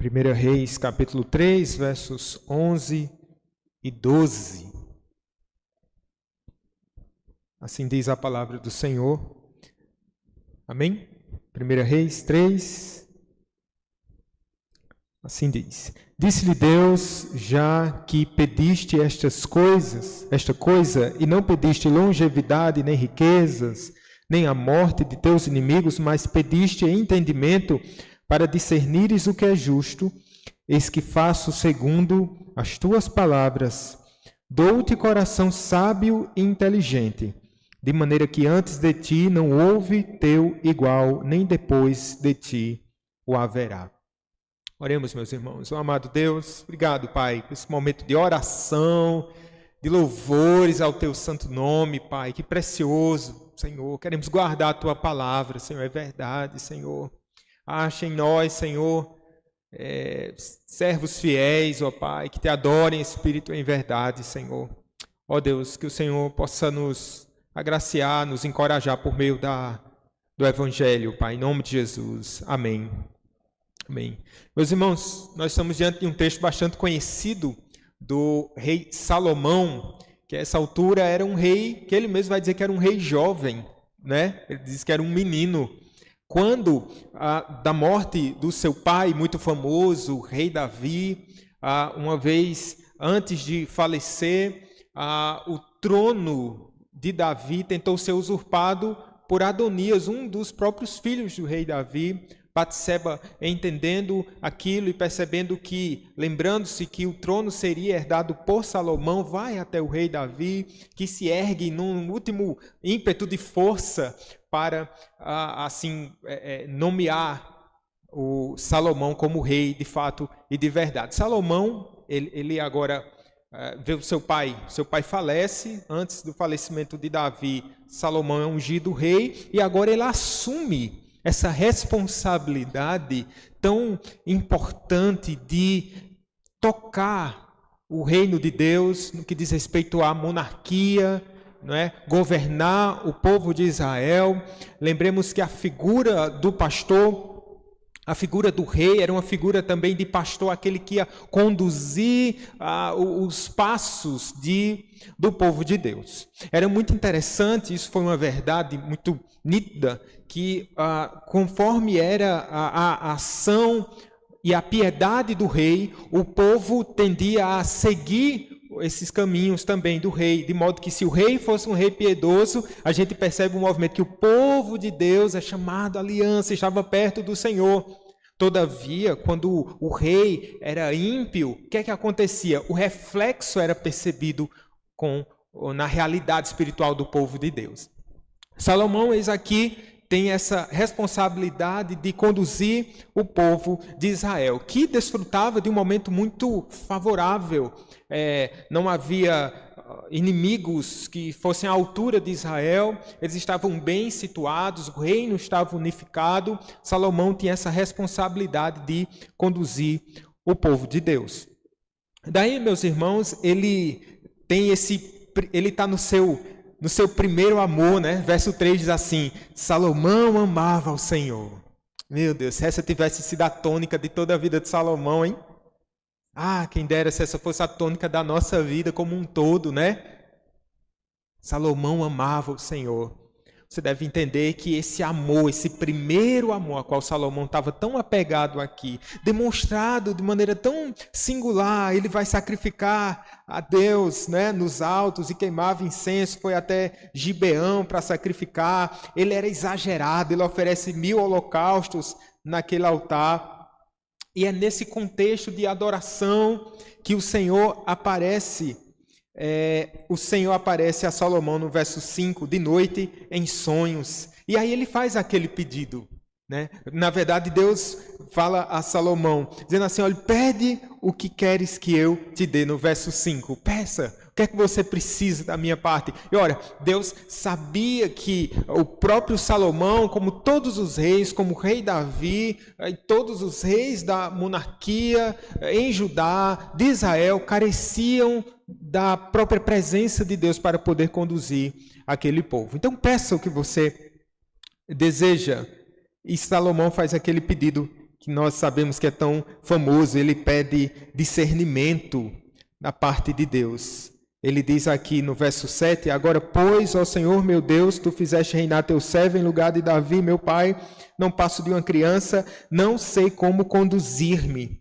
1 Reis, capítulo 3, versos 11 e 12. Assim diz a palavra do Senhor. Amém? 1 Reis 3. Assim diz: Disse-lhe Deus, já que pediste esta coisa, e não pediste longevidade, nem riquezas, nem a morte de teus inimigos, mas pediste entendimento para discernires o que é justo, eis que faço segundo as tuas palavras. Dou-te coração sábio e inteligente, de maneira que antes de ti não houve teu igual, nem depois de ti o haverá. Oremos, meus irmãos. Amado Deus, obrigado, Pai, por esse momento de oração, de louvores ao teu santo nome, Pai. Que precioso, Senhor. Queremos guardar a tua palavra, Senhor. É verdade, Senhor. Acha em nós, Senhor, servos fiéis, ó Pai, que te adorem em espírito e em verdade, Senhor. Ó Deus, que o Senhor possa nos agraciar, nos encorajar por meio do Evangelho, Pai, em nome de Jesus. Amém. Amém. Meus irmãos, nós estamos diante de um texto bastante conhecido do rei Salomão, que a essa altura era um rei, que ele mesmo vai dizer que era um rei jovem, né? Ele diz que era um menino. Quando, da morte do seu pai, muito famoso, o rei Davi, uma vez antes de falecer, o trono de Davi tentou ser usurpado por Adonias, um dos próprios filhos do rei Davi. Batseba, entendendo aquilo e percebendo que, lembrando-se que o trono seria herdado por Salomão, vai até o rei Davi, que se ergue num último ímpeto de força para, nomear o Salomão como rei de fato e de verdade. Salomão, ele agora vê o seu pai falece. Antes do falecimento de Davi, Salomão é ungido rei e agora ele assume essa responsabilidade tão importante de tocar o reino de Deus no que diz respeito à monarquia, não é? Governar o povo de Israel. Lembremos que a figura do pastor, a figura do rei, era uma figura também de pastor, aquele que ia conduzir os passos do povo de Deus. Era muito interessante, isso foi uma verdade muito nítida, que conforme era a ação e a piedade do rei, o povo tendia a seguir esses caminhos também do rei, de modo que se o rei fosse um rei piedoso, a gente percebe um movimento que o povo de Deus é chamado à aliança, estava perto do Senhor. Todavia, quando o rei era ímpio, o que é que acontecia? O reflexo era percebido na realidade espiritual do povo de Deus. Salomão, eis aqui, tem essa responsabilidade de conduzir o povo de Israel, que desfrutava de um momento muito favorável. Não havia inimigos que fossem à altura de Israel, eles estavam bem situados, o reino estava unificado. Salomão tinha essa responsabilidade de conduzir o povo de Deus. Daí, meus irmãos, ele está no seu primeiro amor, né? Verso 3 diz assim: Salomão amava ao Senhor. Meu Deus, se essa tivesse sido a tônica de toda a vida de Salomão, hein? Quem dera se essa fosse a tônica da nossa vida como um todo, né? Salomão amava o Senhor. Você deve entender que esse amor, esse primeiro amor a qual Salomão estava tão apegado aqui, demonstrado de maneira tão singular, ele vai sacrificar a Deus, né, nos altos e queimava incenso, foi até Gibeão para sacrificar. Ele era exagerado, ele oferece 1000 holocaustos naquele altar. E é nesse contexto de adoração que o Senhor aparece. O Senhor aparece a Salomão no verso 5, de noite em sonhos. E aí ele faz aquele pedido, né? Na verdade, Deus fala a Salomão, dizendo assim: olha, pede o que queres que eu te dê. No verso 5, peça, o que é que você precisa da minha parte? E olha, Deus sabia que o próprio Salomão, como todos os reis, como o rei Davi, e todos os reis da monarquia em Judá, de Israel, careciam da própria presença de Deus para poder conduzir aquele povo. Então peça o que você deseja. E Salomão faz aquele pedido que nós sabemos que é tão famoso, ele pede discernimento da parte de Deus. Ele diz aqui no verso 7, agora, pois, ó Senhor meu Deus, tu fizeste reinar teu servo em lugar de Davi, meu pai, não passo de uma criança, não sei como conduzir-me.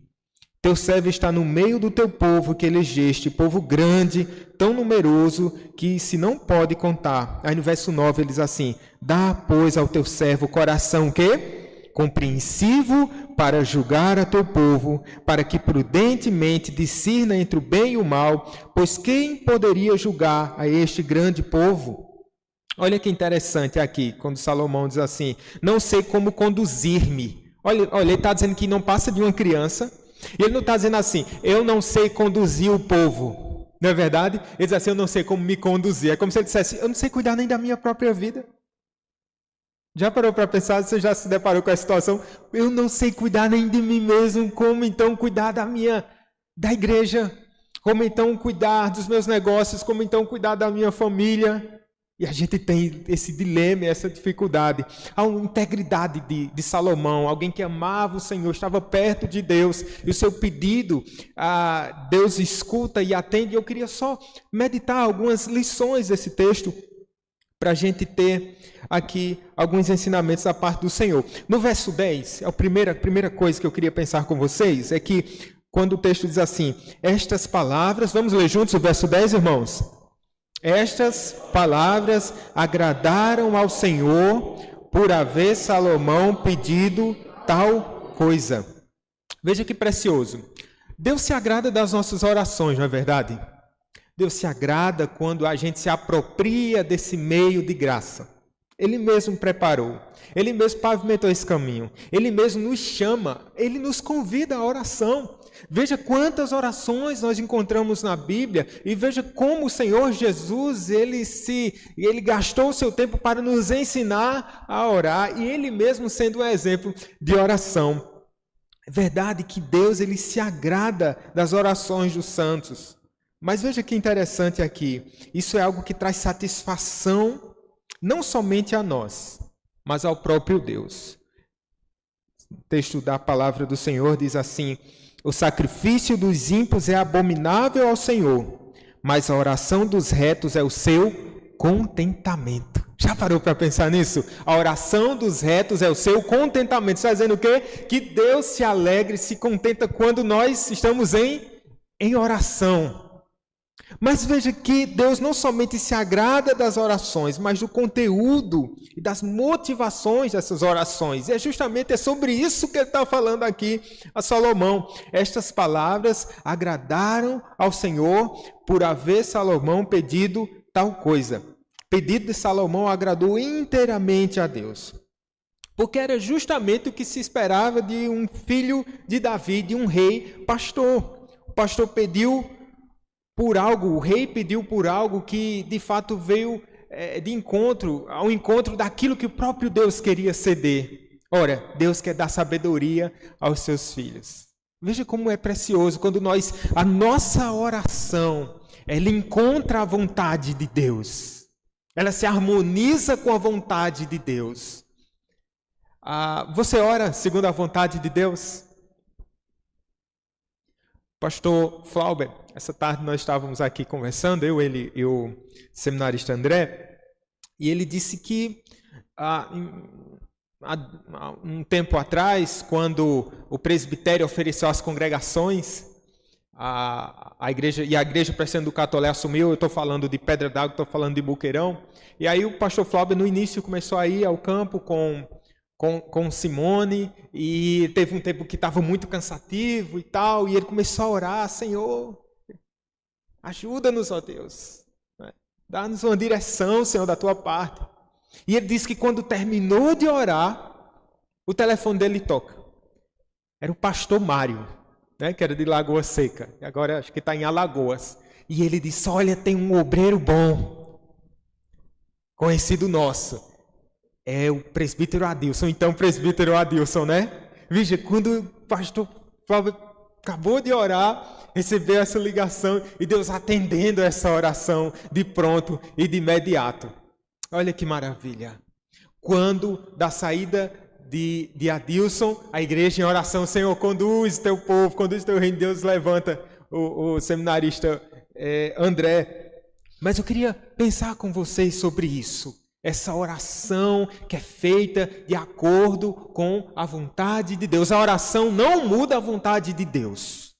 Teu servo está no meio do teu povo que elegeste, povo grande, tão numeroso, que se não pode contar. Aí no verso 9 ele diz assim, dá, pois, ao teu servo coração, o quê? Compreensivo para julgar a teu povo, para que prudentemente discirna entre o bem e o mal, pois quem poderia julgar a este grande povo? Olha que interessante aqui, quando Salomão diz assim, não sei como conduzir-me. Olha, ele está dizendo que não passa de uma criança, e ele não está dizendo assim, eu não sei conduzir o povo. Não é verdade? Ele diz assim, eu não sei como me conduzir. É como se ele dissesse, eu não sei cuidar nem da minha própria vida. Já parou para pensar, você já se deparou com a situação? Eu não sei cuidar nem de mim mesmo, como então cuidar da igreja? Como então cuidar dos meus negócios? Como então cuidar da minha família? E a gente tem esse dilema, essa dificuldade. A integridade de Salomão, alguém que amava o Senhor, estava perto de Deus, e o seu pedido, Deus escuta e atende. Eu queria só meditar algumas lições desse texto, para a gente ter aqui alguns ensinamentos da parte do Senhor. No verso 10, a primeira coisa que eu queria pensar com vocês é que, quando o texto diz assim, estas palavras, vamos ler juntos o verso 10, irmãos? Estas palavras agradaram ao Senhor por haver Salomão pedido tal coisa. Veja que precioso. Deus se agrada das nossas orações, não é verdade? Deus se agrada quando a gente se apropria desse meio de graça. Ele mesmo preparou, Ele mesmo pavimentou esse caminho, Ele mesmo nos chama, Ele nos convida à oração. Veja quantas orações nós encontramos na Bíblia e veja como o Senhor Jesus, Ele gastou o seu tempo para nos ensinar a orar e Ele mesmo sendo um exemplo de oração. É verdade que Deus Ele se agrada das orações dos santos. Mas veja que interessante aqui, isso é algo que traz satisfação não somente a nós, mas ao próprio Deus. O texto da palavra do Senhor diz assim, o sacrifício dos ímpios é abominável ao Senhor, mas a oração dos retos é o seu contentamento. Já parou para pensar nisso? A oração dos retos é o seu contentamento. Está dizendo o quê? Que Deus se alegra e se contenta quando nós estamos em oração. Mas veja que Deus não somente se agrada das orações, mas do conteúdo e das motivações dessas orações. E é sobre isso que ele está falando aqui a Salomão. Estas palavras agradaram ao Senhor por haver Salomão pedido tal coisa. O pedido de Salomão agradou inteiramente a Deus. Porque era justamente o que se esperava de um filho de Davi, de um rei pastor. O pastor pediu por algo, o rei pediu por algo que de fato veio ao encontro daquilo que o próprio Deus queria ceder. Ora, Deus quer dar sabedoria aos seus filhos. Veja como é precioso quando a nossa oração, ela encontra a vontade de Deus. Ela se harmoniza com a vontade de Deus. Você ora segundo a vontade de Deus? Pastor Flauber, essa tarde nós estávamos aqui conversando, ele e o seminarista André, e ele disse que há um tempo atrás, quando o presbitério ofereceu às congregações, a igreja presbiteriana do Catolé assumiu, eu estou falando de Pedra d'Água, estou falando de Boqueirão, e aí o pastor Flauber no início começou a ir ao campo com Simone, e teve um tempo que estava muito cansativo e tal, e ele começou a orar, Senhor, ajuda-nos, ó Deus, dá-nos uma direção, Senhor, da tua parte. E ele disse que quando terminou de orar, o telefone dele toca. Era o pastor Mário, que era de Lagoa Seca, e agora acho que está em Alagoas. E ele disse, olha, tem um obreiro bom, conhecido nosso. É o presbítero Adilson, então presbítero Adilson, né? Veja, quando o pastor Flávio acabou de orar, recebeu essa ligação e Deus atendendo essa oração de pronto e de imediato. Olha que maravilha. Quando da saída de Adilson, a igreja em oração. Senhor, conduz teu povo, conduz teu reino. Deus levanta o seminarista André. Mas eu queria pensar com vocês sobre isso. Essa oração que é feita de acordo com a vontade de Deus. A oração não muda a vontade de Deus.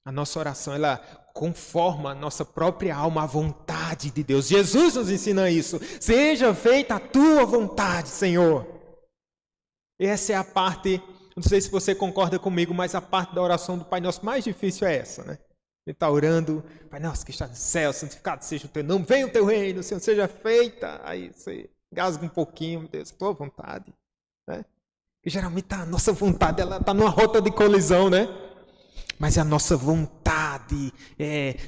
A nossa oração, ela conforma a nossa própria alma à vontade de Deus. Jesus nos ensina isso. Seja feita a tua vontade, Senhor. Essa é a parte, não sei se você concorda comigo, mas a parte da oração do Pai Nosso mais difícil é essa, né? Ele está orando, Pai Nosso que está no céu, santificado seja o teu nome, venha o teu reino, Senhor, seja feita. Aí você gasga um pouquinho, meu Deus, tua vontade. Né? E geralmente a nossa vontade, ela está numa rota de colisão, né? Mas é a nossa vontade,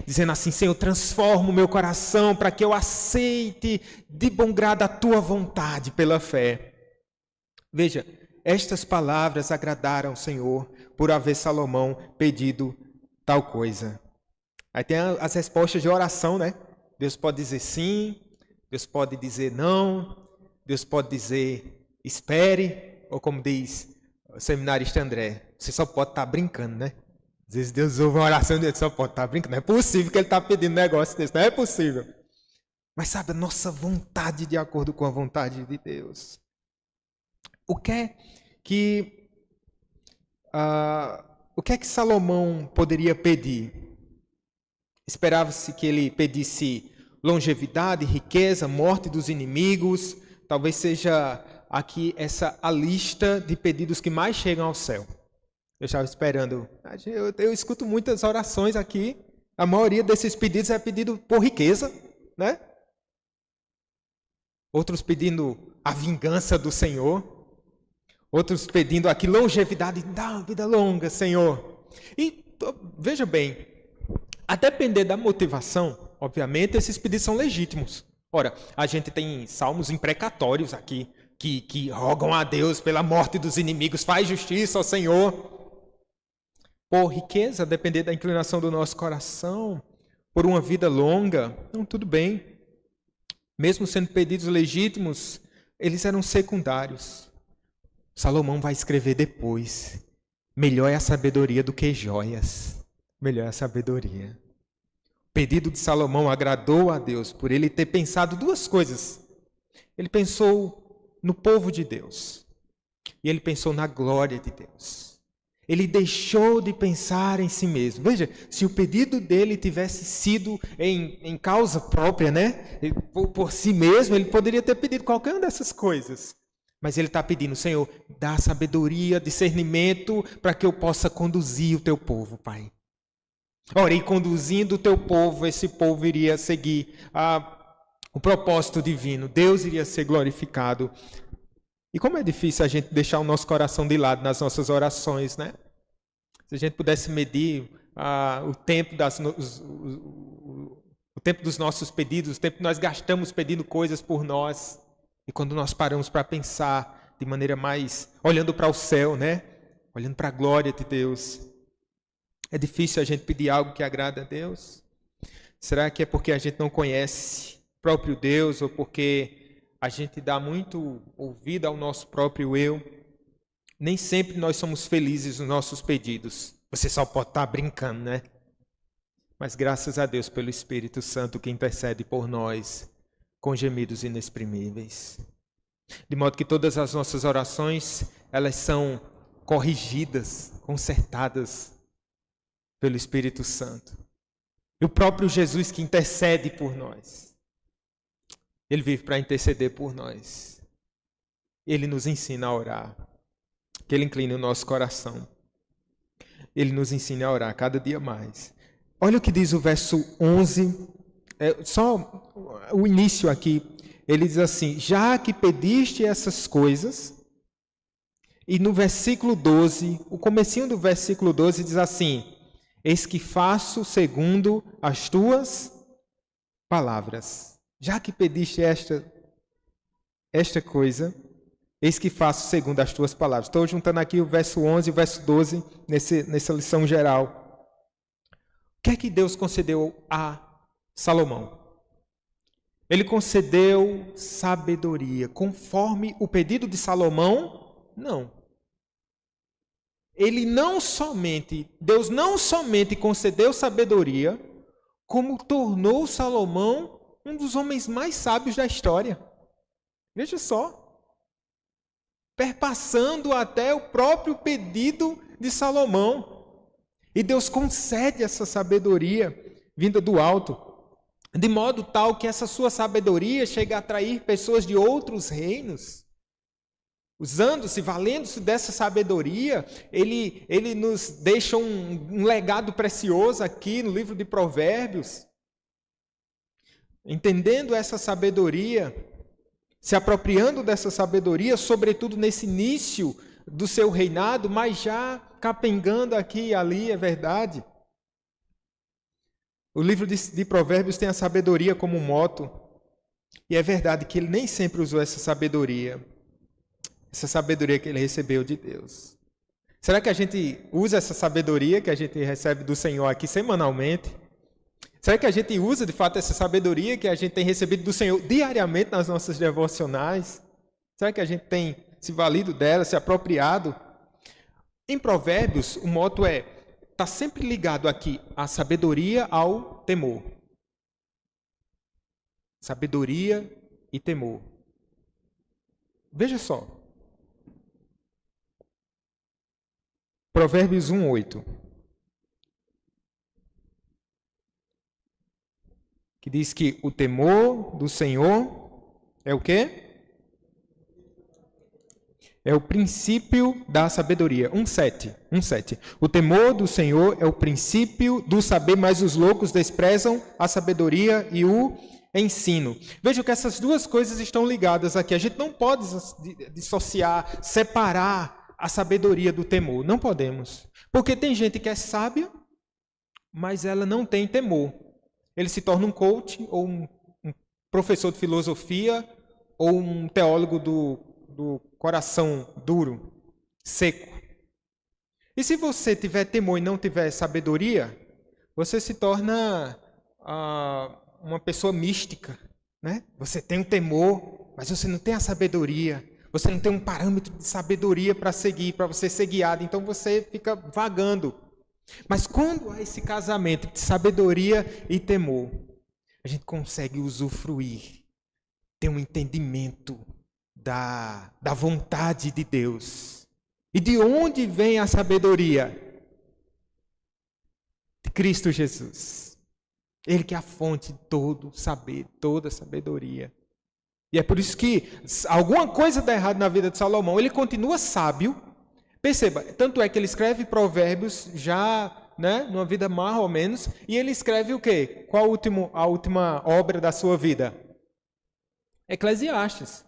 dizendo assim, Senhor, transforma o meu coração para que eu aceite de bom grado a tua vontade pela fé. Veja, estas palavras agradaram o Senhor por haver Salomão pedido tal coisa. Aí tem as respostas de oração, né? Deus pode dizer sim, Deus pode dizer não, Deus pode dizer espere, ou como diz o seminarista André, você só pode estar brincando, né? Às vezes Deus ouve uma oração e Deus só pode estar brincando. Não é possível que ele está pedindo um negócio desse, não é possível. Mas sabe, a nossa vontade de acordo com a vontade de Deus. O que é que Salomão poderia pedir? Esperava-se que ele pedisse longevidade, riqueza, morte dos inimigos. Talvez seja aqui a lista de pedidos que mais chegam ao céu. Eu estava esperando. Eu escuto muitas orações aqui. A maioria desses pedidos é pedido por riqueza, né? Outros pedindo a vingança do Senhor. Outros pedindo aqui longevidade, dá uma vida longa, Senhor. E veja bem, a depender da motivação, obviamente, esses pedidos são legítimos. Ora, a gente tem salmos imprecatórios aqui, que rogam a Deus pela morte dos inimigos, faz justiça ao Senhor. Por riqueza, a depender da inclinação do nosso coração, por uma vida longa, não, tudo bem. Mesmo sendo pedidos legítimos, eles eram secundários. Salomão vai escrever depois, melhor é a sabedoria do que joias. Melhor é a sabedoria. O pedido de Salomão agradou a Deus por ele ter pensado duas coisas. Ele pensou no povo de Deus e ele pensou na glória de Deus. Ele deixou de pensar em si mesmo. Veja, se o pedido dele tivesse sido em causa própria, né? Por si mesmo, ele poderia ter pedido qualquer uma dessas coisas. Mas ele está pedindo, Senhor, dá sabedoria, discernimento, para que eu possa conduzir o teu povo, Pai. Ora, e conduzindo o teu povo, esse povo iria seguir o propósito divino. Deus iria ser glorificado. E como é difícil a gente deixar o nosso coração de lado nas nossas orações, né? Se a gente pudesse medir o tempo dos nossos pedidos, o tempo que nós gastamos pedindo coisas por nós, e quando nós paramos para pensar de maneira mais, olhando para o céu, né? Olhando para a glória de Deus. É difícil a gente pedir algo que agrada a Deus? Será que é porque a gente não conhece o próprio Deus, ou porque a gente dá muito ouvido ao nosso próprio eu? Nem sempre nós somos felizes nos nossos pedidos. Você só pode estar brincando, né? Mas graças a Deus pelo Espírito Santo que intercede por nós com gemidos inexprimíveis. De modo que todas as nossas orações, elas são corrigidas, consertadas pelo Espírito Santo. E o próprio Jesus que intercede por nós. Ele vive para interceder por nós. Ele nos ensina a orar. Que Ele incline o nosso coração. Ele nos ensina a orar cada dia mais. Olha o que diz o verso 11. Só o início aqui. Ele diz assim, já que pediste essas coisas. E no versículo 12, o comecinho do versículo 12 diz assim, eis que faço segundo as tuas palavras. Já que pediste esta coisa, eis que faço segundo as tuas palavras. Estou juntando aqui o verso 11 e o verso 12 nessa lição geral. O que é que Deus concedeu a Salomão? Ele concedeu sabedoria. Conforme o pedido de Salomão, Não. Deus não somente concedeu sabedoria, como tornou Salomão um dos homens mais sábios da história. Veja só. Perpassando até o próprio pedido de Salomão. E Deus concede essa sabedoria vinda do alto, de modo tal que essa sua sabedoria chega a atrair pessoas de outros reinos. Usando-se, valendo-se dessa sabedoria, ele nos deixa um legado precioso aqui no livro de Provérbios. Entendendo essa sabedoria, se apropriando dessa sabedoria, sobretudo nesse início do seu reinado, mas já capengando aqui e ali, é verdade. O livro de Provérbios tem a sabedoria como moto, e é verdade que ele nem sempre usou essa sabedoria que ele recebeu de Deus. Será que a gente usa essa sabedoria que a gente recebe do Senhor aqui semanalmente? Será que a gente usa, de fato, essa sabedoria que a gente tem recebido do Senhor diariamente nas nossas devocionais? Será que a gente tem se valido dela, se apropriado? Em Provérbios, o moto está sempre ligado aqui a sabedoria ao temor. Sabedoria e temor. Veja só. Provérbios 1:8. Que diz que o temor do Senhor é o quê? É o princípio da sabedoria. 1:7. O temor do Senhor é o princípio do saber, mas os loucos desprezam a sabedoria e o ensino. Veja que essas duas coisas estão ligadas aqui. A gente não pode dissociar, separar a sabedoria do temor. Não podemos. Porque tem gente que é sábia, mas ela não tem temor. Ele se torna um coach, ou um professor de filosofia, ou um teólogo do coração duro, seco. E se você tiver temor e não tiver sabedoria, você se torna uma pessoa mística, né? Você tem um temor, mas você não tem a sabedoria. Você não tem um parâmetro de sabedoria para seguir, para você ser guiado. Então você fica vagando. Mas quando há esse casamento de sabedoria e temor, a gente consegue usufruir, ter um entendimento da vontade de Deus. E de onde vem a sabedoria? De Cristo Jesus. Ele que é a fonte de todo saber, toda sabedoria. E é por isso que alguma coisa dá errado na vida de Salomão. Ele continua sábio. Perceba, tanto é que ele escreve Provérbios já, né, numa vida mais ou menos, e ele escreve o quê? Qual a última obra da sua vida? Eclesiastes.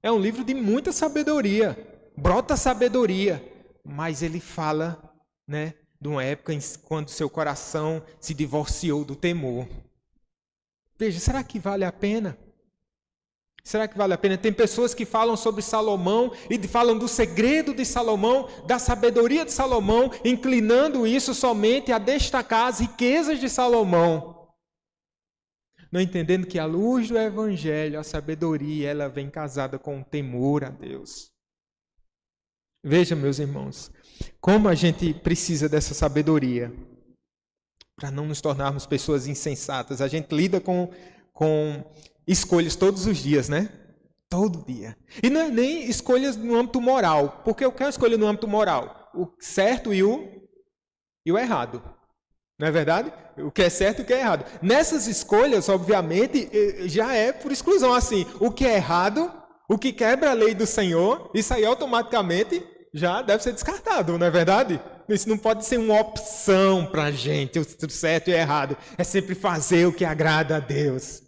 É um livro de muita sabedoria, brota sabedoria, mas ele fala, né, de uma época quando seu coração se divorciou do temor. Veja, será que vale a pena? Será que vale a pena? Tem pessoas que falam sobre Salomão e falam do segredo de Salomão, da sabedoria de Salomão, inclinando isso somente a destacar as riquezas de Salomão. Não entendendo que à luz do Evangelho, a sabedoria, ela vem casada com o temor a Deus. Veja, meus irmãos, como a gente precisa dessa sabedoria para não nos tornarmos pessoas insensatas. A gente lida com escolhas todos os dias, né? Todo dia. E não é nem escolhas no âmbito moral. Porque eu quero escolher no âmbito moral o certo e o errado. Não é verdade? O que é certo e o que é errado. Nessas escolhas, obviamente, já é por exclusão assim. O que é errado, o que quebra a lei do Senhor, isso aí automaticamente já deve ser descartado, não é verdade? Isso não pode ser uma opção para a gente, o certo e o errado. É sempre fazer o que agrada a Deus.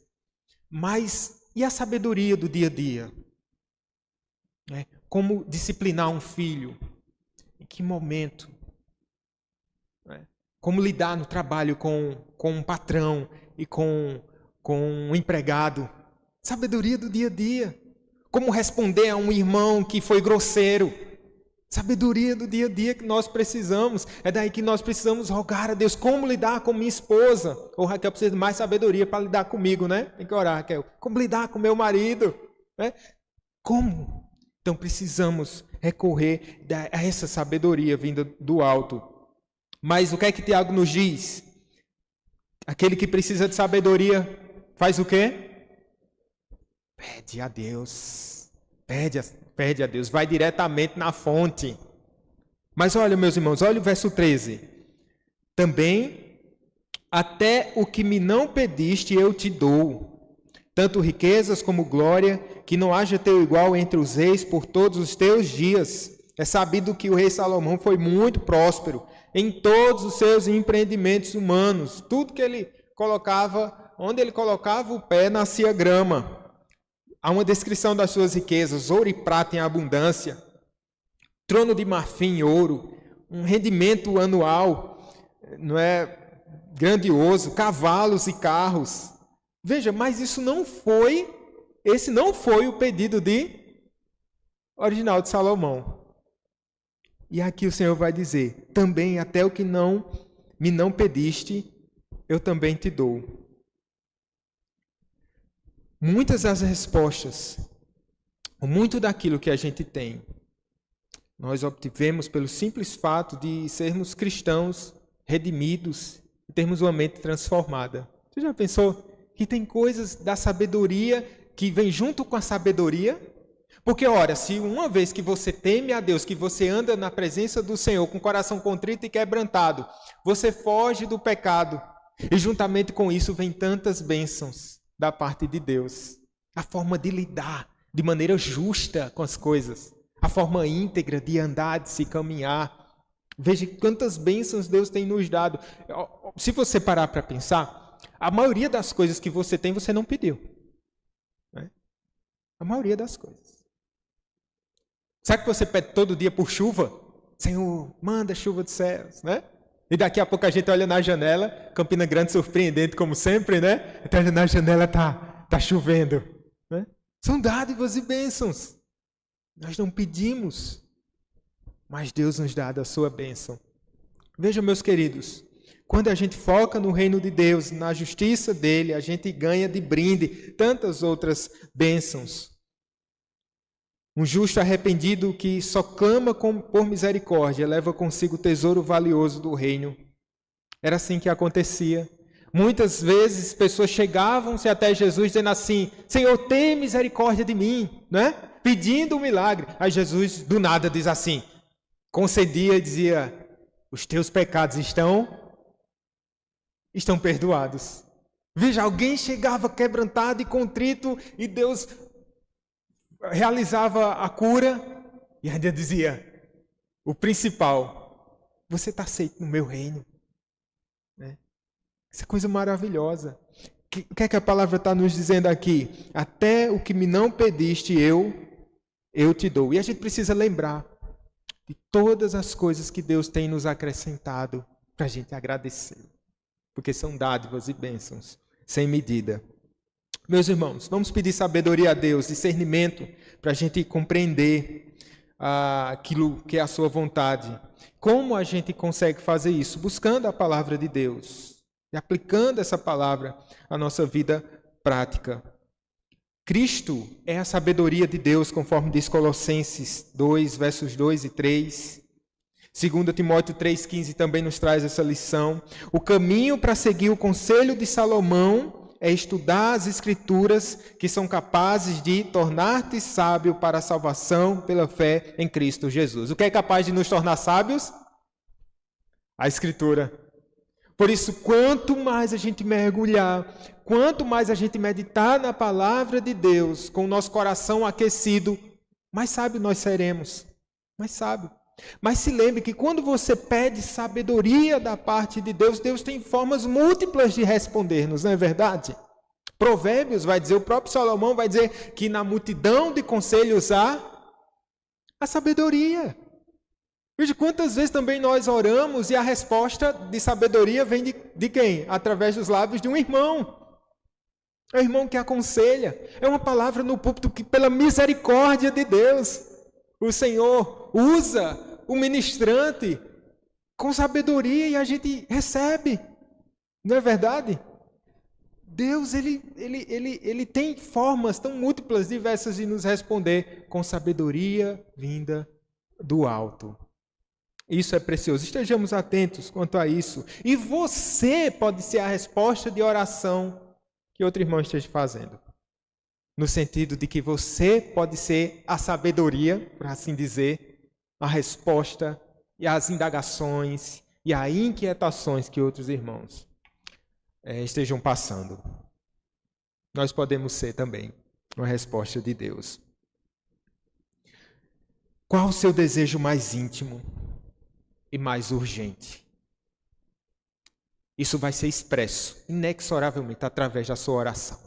Mas, e a sabedoria do dia a dia? Como disciplinar um filho? Em que momento? Como lidar no trabalho com um patrão e com um empregado? Sabedoria do dia a dia. Como responder a um irmão que foi grosseiro? Sabedoria do dia a dia que nós precisamos. É daí que nós precisamos rogar a Deus. Como lidar com minha esposa? Ou Raquel precisa de mais sabedoria para lidar comigo, né? Tem que orar, Raquel. Como lidar com meu marido? Né? Como? Então precisamos recorrer a essa sabedoria vinda do alto. Mas o que é que Tiago nos diz? Aquele que precisa de sabedoria faz o quê? Pede a Deus. Pede a Deus. Vai diretamente na fonte. Mas olha, meus irmãos, olha o verso 13. Também, até o que me não pediste eu te dou, tanto riquezas como glória, que não haja teu igual entre os reis por todos os teus dias. É sabido que o rei Salomão foi muito próspero em todos os seus empreendimentos humanos. Tudo que ele colocava, onde ele colocava o pé, nascia grama. Há uma descrição das suas riquezas: ouro e prata em abundância, trono de marfim e ouro, um rendimento anual, não é, grandioso, cavalos e carros. Veja, mas esse não foi o pedido original de Salomão. E aqui o Senhor vai dizer: também até o que me não pediste, eu também te dou. Muitas das respostas, muito daquilo que a gente tem, nós obtivemos pelo simples fato de sermos cristãos redimidos e termos uma mente transformada. Você já pensou que tem coisas da sabedoria que vem junto com a sabedoria? Porque, ora, se uma vez que você teme a Deus, que você anda na presença do Senhor com o coração contrito e quebrantado, você foge do pecado. E juntamente com isso vem tantas bênçãos da parte de Deus. A forma de lidar de maneira justa com as coisas. A forma íntegra de andar, de se caminhar. Veja quantas bênçãos Deus tem nos dado. Se você parar para pensar, a maioria das coisas que você tem, você não pediu. Né? A maioria das coisas. Sabe que você pede todo dia por chuva? Senhor, manda chuva dos céus, né? E daqui a pouco a gente olha na janela, Campina Grande surpreendente como sempre, né? Então na janela tá chovendo, né? São dádivas e bênçãos. Nós não pedimos, mas Deus nos dá a sua bênção. Vejam, meus queridos, quando a gente foca no reino de Deus, na justiça dele, a gente ganha de brinde tantas outras bênçãos. Um justo arrependido que só clama por misericórdia leva consigo o tesouro valioso do reino. Era assim que acontecia. Muitas vezes pessoas chegavam-se até Jesus dizendo assim: Senhor, tem misericórdia de mim, né? Pedindo um milagre. Aí Jesus do nada diz assim, concedia e dizia: os teus pecados estão perdoados. Veja, alguém chegava quebrantado e contrito e Deus realizava a cura e ainda dizia: o principal, você está aceito no meu reino. Né? Essa coisa maravilhosa. O que é que a palavra está nos dizendo aqui? Até o que me não pediste, eu te dou. E a gente precisa lembrar de todas as coisas que Deus tem nos acrescentado para a gente agradecer. Porque são dádivas e bênçãos sem medida. Meus irmãos, vamos pedir sabedoria a Deus, discernimento, para a gente compreender aquilo que é a sua vontade. Como a gente consegue fazer isso? Buscando a palavra de Deus e aplicando essa palavra à nossa vida prática. Cristo é a sabedoria de Deus, conforme diz Colossenses 2, versos 2 e 3. 2 Timóteo 3,15 também nos traz essa lição. O caminho para seguir o conselho de Salomão é estudar as Escrituras que são capazes de tornar-te sábio para a salvação pela fé em Cristo Jesus. O que é capaz de nos tornar sábios? A Escritura. Por isso, quanto mais a gente mergulhar, quanto mais a gente meditar na palavra de Deus, com o nosso coração aquecido, mais sábio nós seremos. Mais sábio. Mas se lembre que quando você pede sabedoria da parte de Deus, Deus tem formas múltiplas de responder-nos, não é verdade? Provérbios vai dizer, o próprio Salomão vai dizer que na multidão de conselhos há a sabedoria. Veja quantas vezes também nós oramos e a resposta de sabedoria vem de quem? Através dos lábios de um irmão. É o irmão que aconselha. É uma palavra no púlpito que, pela misericórdia de Deus, o Senhor usa o ministrante com sabedoria e a gente recebe. Não é verdade? Deus, ele tem formas tão múltiplas, diversas de nos responder com sabedoria vinda do alto. Isso é precioso. Estejamos atentos quanto a isso. E você pode ser a resposta de oração que outro irmão esteja fazendo. No sentido de que você pode ser a sabedoria, por assim dizer, a resposta e as indagações e as inquietações que outros irmãos estejam passando. Nós podemos ser também uma resposta de Deus. Qual o seu desejo mais íntimo e mais urgente? Isso vai ser expresso inexoravelmente através da sua oração.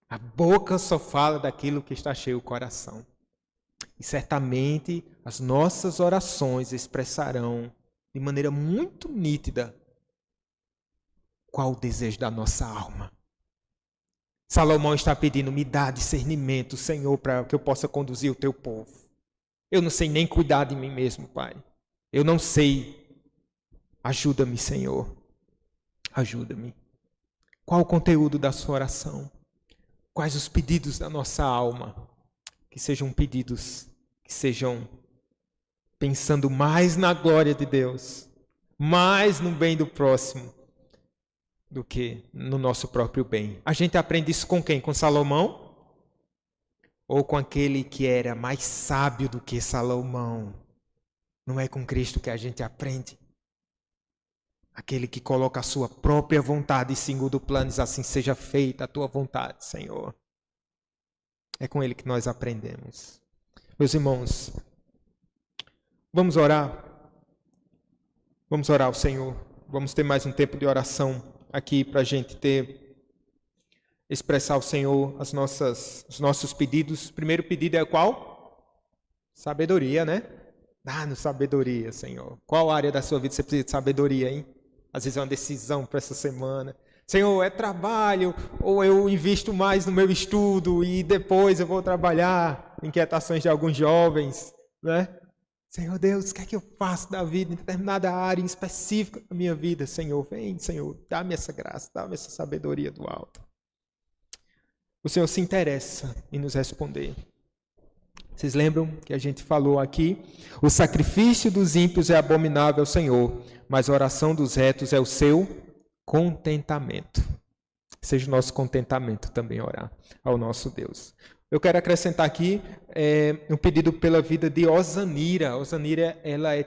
A boca só fala daquilo que está cheio o coração. E certamente as nossas orações expressarão de maneira muito nítida qual o desejo da nossa alma. Salomão está pedindo, me dá discernimento, Senhor, para que eu possa conduzir o teu povo. Eu não sei nem cuidar de mim mesmo, Pai. Eu não sei. Ajuda-me, Senhor. Ajuda-me. Qual o conteúdo da sua oração? Quais os pedidos da nossa alma? Que sejam pedidos, que sejam pensando mais na glória de Deus, mais no bem do próximo, do que no nosso próprio bem. A gente aprende isso com quem? Com Salomão? Ou com aquele que era mais sábio do que Salomão? Não é com Cristo que a gente aprende? Aquele que coloca a sua própria vontade em segundo plano, diz assim, seja feita a tua vontade, Senhor. É com ele que nós aprendemos. Meus irmãos, vamos orar? Vamos orar ao Senhor. Vamos ter mais um tempo de oração aqui para a gente expressar ao Senhor os nossos pedidos. O primeiro pedido é qual? Sabedoria, né? Dá-nos sabedoria, Senhor. Qual área da sua vida você precisa de sabedoria, hein? Às vezes é uma decisão para essa semana. Senhor, é trabalho, ou eu invisto mais no meu estudo e depois eu vou trabalhar? Inquietações de alguns jovens, né? Senhor Deus, o que é que eu faço da vida em determinada área em específica da minha vida? Senhor, vem, Senhor, dá-me essa graça, dá-me essa sabedoria do alto. O Senhor se interessa em nos responder. Vocês lembram que a gente falou aqui? O sacrifício dos ímpios é abominável ao Senhor, mas a oração dos retos é o seu contentamento. Seja o nosso contentamento também orar ao nosso Deus. Eu quero acrescentar aqui um pedido pela vida de Osanira. Osanira, ela é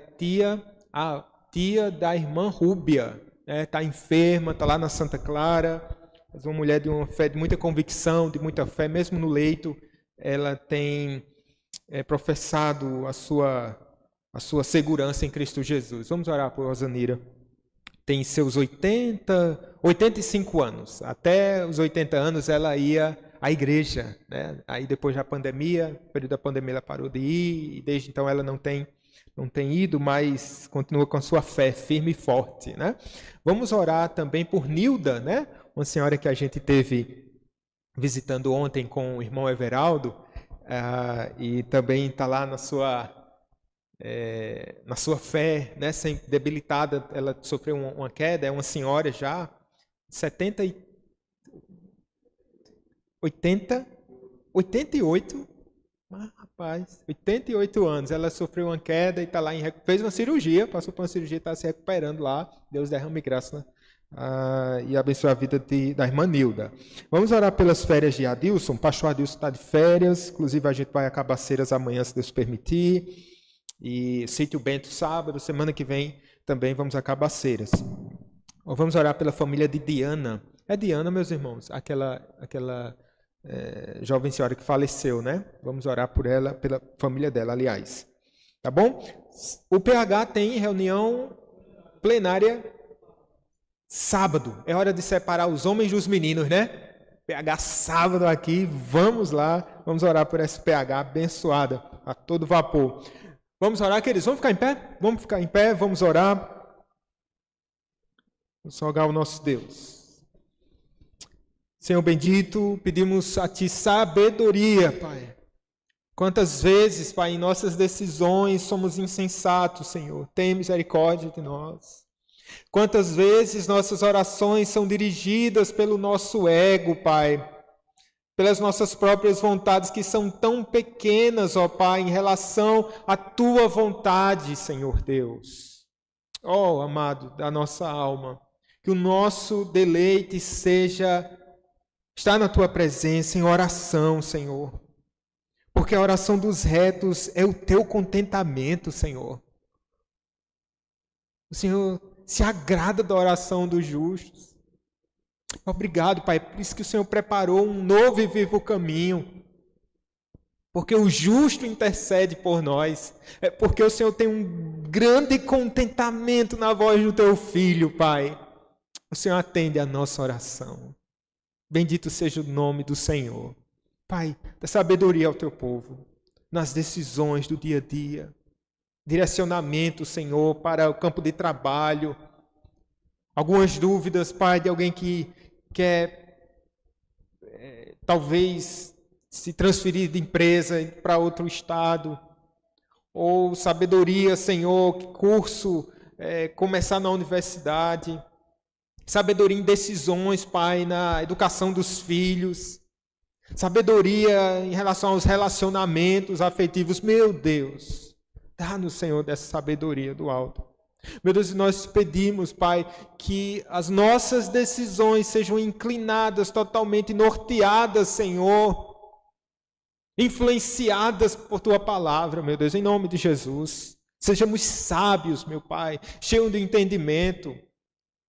a tia da irmã Rúbia. Está enferma, está lá na Santa Clara. Mas uma mulher de uma fé, de muita convicção, de muita fé, mesmo no leito, ela tem professado a sua segurança em Cristo Jesus. Vamos orar por Osanira. Tem seus 85 anos. Até os 80 anos ela ia à igreja, né? Aí depois da pandemia, no período da pandemia ela parou de ir, e desde então ela não tem ido, mas continua com a sua fé firme e forte, né? Vamos orar também por Nilda, né? Uma senhora que a gente teve visitando ontem com o irmão Everaldo, e também está lá na sua fé, né? Debilitada, ela sofreu uma queda, é uma senhora já, 88, rapaz, 88 anos, ela sofreu uma queda e está lá, fez uma cirurgia, passou por uma cirurgia e está se recuperando lá. Deus derrame graça, e abençoe a vida da irmã Nilda. Vamos orar pelas férias de Adilson. O pastor Adilson está de férias, inclusive a gente vai a Cabaceiras amanhã, se Deus permitir, e Sítio Bento sábado, semana que vem também vamos a Cabaceiras. Vamos orar pela família de Diana. É Diana, meus irmãos, aquela jovem senhora que faleceu, né? Vamos orar por ela, pela família dela, aliás. Tá bom? O PH tem reunião plenária sábado. É hora de separar os homens dos meninos, né? PH sábado aqui, vamos lá, vamos orar por essa PH abençoada, a todo vapor. Vamos orar, queridos? Vamos ficar em pé? Vamos ficar em pé, vamos orar. Vamos rogar ao nosso Deus. Senhor bendito, pedimos a Ti sabedoria, Pai. Quantas vezes, Pai, em nossas decisões somos insensatos, Senhor. Tem misericórdia de nós. Quantas vezes nossas orações são dirigidas pelo nosso ego, Pai, pelas nossas próprias vontades que são tão pequenas, ó Pai, em relação à Tua vontade, Senhor Deus. Ó, amado da nossa alma, que o nosso deleite seja estar na Tua presença em oração, Senhor. Porque a oração dos retos é o Teu contentamento, Senhor. O Senhor se agrada da oração dos justos. Obrigado, Pai, por isso que o Senhor preparou um novo e vivo caminho. Porque o justo intercede por nós. É porque o Senhor tem um grande contentamento na voz do Teu Filho, Pai. O Senhor atende a nossa oração. Bendito seja o nome do Senhor. Pai, dá sabedoria ao Teu povo, nas decisões do dia a dia. Direcionamento, Senhor, para o campo de trabalho. Algumas dúvidas, Pai, de alguém que quer talvez se transferir de empresa para outro estado. Ou sabedoria, Senhor, que curso começar na universidade. Sabedoria em decisões, Pai, na educação dos filhos. Sabedoria em relação aos relacionamentos afetivos. Meu Deus, dá-nos, Senhor, dessa sabedoria do alto. Meu Deus, nós pedimos, Pai, que as nossas decisões sejam inclinadas, totalmente norteadas, Senhor, influenciadas por Tua palavra, meu Deus, em nome de Jesus. Sejamos sábios, meu Pai, cheios de entendimento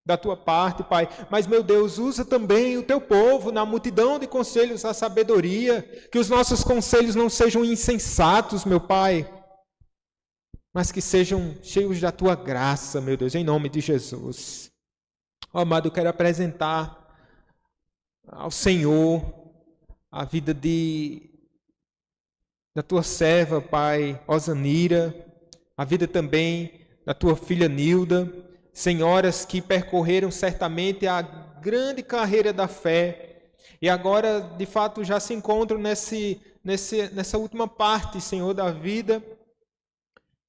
da Tua parte, Pai. Mas, meu Deus, usa também o Teu povo na multidão de conselhos a sabedoria, que os nossos conselhos não sejam insensatos, meu Pai, mas que sejam cheios da Tua graça, meu Deus, em nome de Jesus. Ó, amado, eu quero apresentar ao Senhor a vida da Tua serva, Pai, Osanira, a vida também da Tua filha Nilda, senhoras que percorreram certamente a grande carreira da fé e agora, de fato, já se encontram nessa última parte, Senhor, da vida.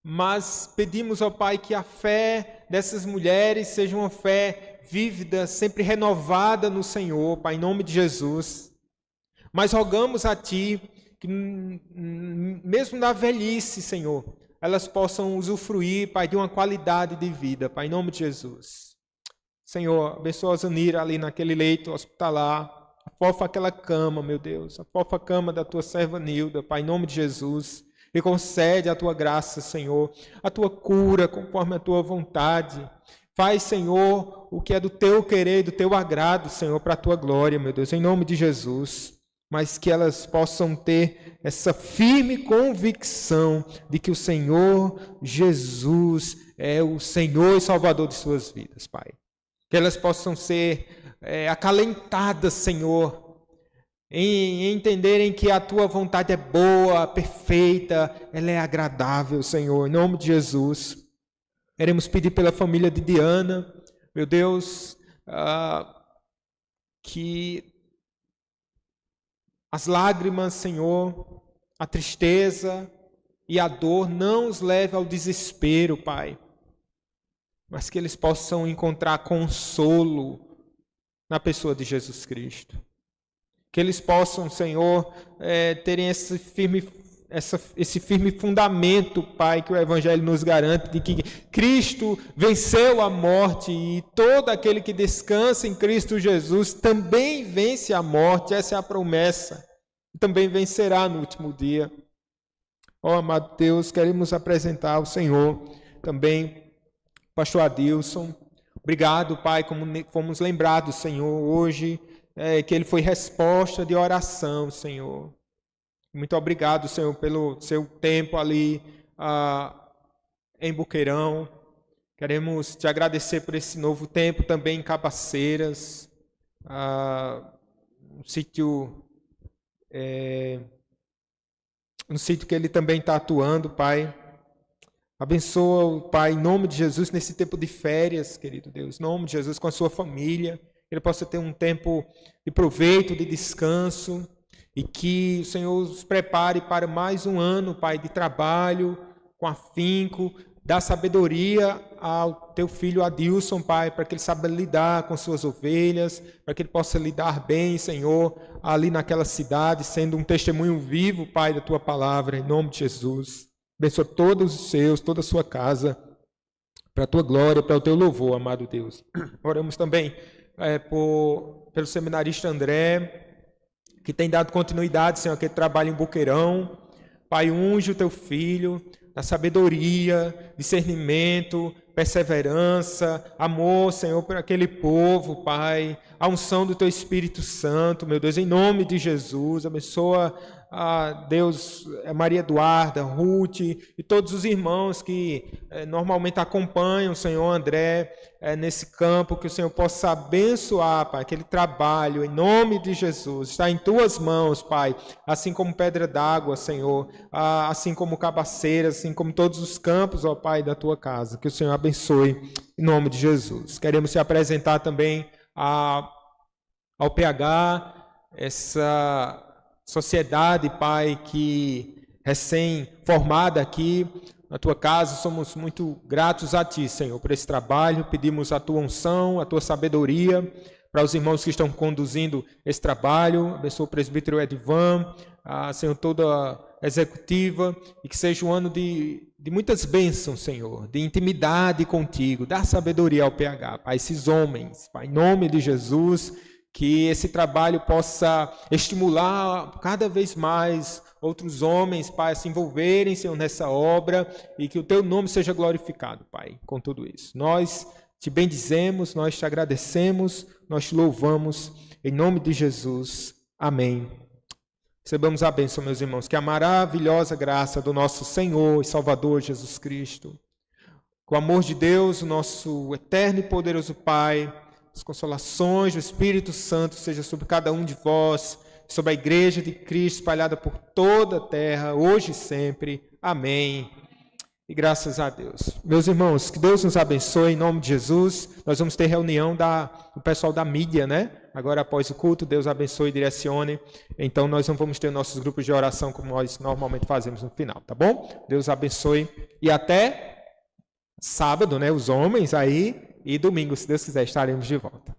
Mas pedimos, ó Pai, que a fé dessas mulheres seja uma fé vívida, sempre renovada no Senhor, Pai, em nome de Jesus. Mas rogamos a Ti que, mesmo na velhice, Senhor, elas possam usufruir, Pai, de uma qualidade de vida, Pai, em nome de Jesus. Senhor, abençoa a Zanira ali naquele leito hospitalar, afofa aquela cama, meu Deus, afofa a cama da Tua serva Nilda, Pai, em nome de Jesus. E concede a Tua graça, Senhor, a Tua cura conforme a Tua vontade. Faz, Senhor, o que é do Teu querer, do Teu agrado, Senhor, para a Tua glória, meu Deus, em nome de Jesus. Mas que elas possam ter essa firme convicção de que o Senhor Jesus é o Senhor e Salvador de suas vidas, Pai. Que elas possam ser acalentadas, Senhor, em entenderem que a Tua vontade é boa, perfeita, ela é agradável, Senhor, em nome de Jesus. Queremos pedir pela família de Diana, meu Deus, que as lágrimas, Senhor, a tristeza e a dor não os leve ao desespero, Pai, mas que eles possam encontrar consolo na pessoa de Jesus Cristo. Que eles possam, Senhor, terem esse firme fundamento, Pai, que o Evangelho nos garante, de que Cristo venceu a morte e todo aquele que descansa em Cristo Jesus também vence a morte, essa é a promessa, e também vencerá no último dia. Ó, amado Deus, queremos apresentar ao Senhor também o pastor Adilson. Obrigado, Pai, como fomos lembrados, Senhor, hoje, que ele foi resposta de oração, Senhor. Muito obrigado, Senhor, pelo seu tempo ali em Boqueirão. Queremos te agradecer por esse novo tempo também em Cabaceiras, um sítio que ele também está atuando, Pai. Abençoa, Pai, em nome de Jesus, nesse tempo de férias, querido Deus, em nome de Jesus, com a sua família. Ele possa ter um tempo de proveito, de descanso, e que o Senhor os prepare para mais um ano, Pai, de trabalho, com afinco, Dá sabedoria ao teu filho Adilson, Pai, para que ele saiba lidar com suas ovelhas, para que ele possa lidar bem, Senhor, ali naquela cidade, sendo um testemunho vivo, Pai, da tua palavra, em nome de Jesus. Abençoa todos os seus, toda a sua casa, para a tua glória, para o teu louvor, amado Deus. Oramos também pelo seminarista André, que tem dado continuidade, Senhor, aquele trabalho em Boqueirão. Pai, unge o teu filho, da sabedoria, discernimento, perseverança, amor, Senhor, por aquele povo, Pai, a unção do teu Espírito Santo, meu Deus, em nome de Jesus, abençoa Deus, Maria Eduarda, Ruth e todos os irmãos que normalmente acompanham o Senhor André nesse campo, que o Senhor possa abençoar, Pai, aquele trabalho, em nome de Jesus, está em tuas mãos, Pai, assim como Pedra d'Água, Senhor, assim como Cabaceiras, assim como todos os campos, ó Pai, da tua casa, que o Senhor abençoe, em nome de Jesus. Queremos te apresentar também ao PH, essa sociedade, Pai, que recém-formada aqui na tua casa, somos muito gratos a Ti, Senhor, por esse trabalho. Pedimos a Tua unção, a Tua sabedoria para os irmãos que estão conduzindo esse trabalho. Abençoa o presbítero Edvan, Senhor, toda a executiva, e que seja um ano de muitas bênçãos, Senhor, de intimidade contigo. Dá sabedoria ao PH, Pai, esses homens, Pai, em nome de Jesus, que esse trabalho possa estimular cada vez mais outros homens, Pai, a se envolverem, Senhor, nessa obra, e que o Teu nome seja glorificado, Pai, com tudo isso. Nós te bendizemos, nós te agradecemos, nós te louvamos, em nome de Jesus. Amém. Recebamos a bênção, meus irmãos, que a maravilhosa graça do nosso Senhor e Salvador Jesus Cristo, com o amor de Deus, o nosso eterno e poderoso Pai, as consolações do Espírito Santo seja sobre cada um de vós, sobre a igreja de Cristo espalhada por toda a terra, hoje e sempre. Amém. E graças a Deus. Meus irmãos, que Deus nos abençoe em nome de Jesus. Nós vamos ter reunião do pessoal da mídia, né? Agora após o culto, Deus abençoe e direcione. Então nós não vamos ter nossos grupos de oração como nós normalmente fazemos no final, tá bom? Deus abençoe e até sábado, né? Os homens aí. E domingo, se Deus quiser, estaremos de volta.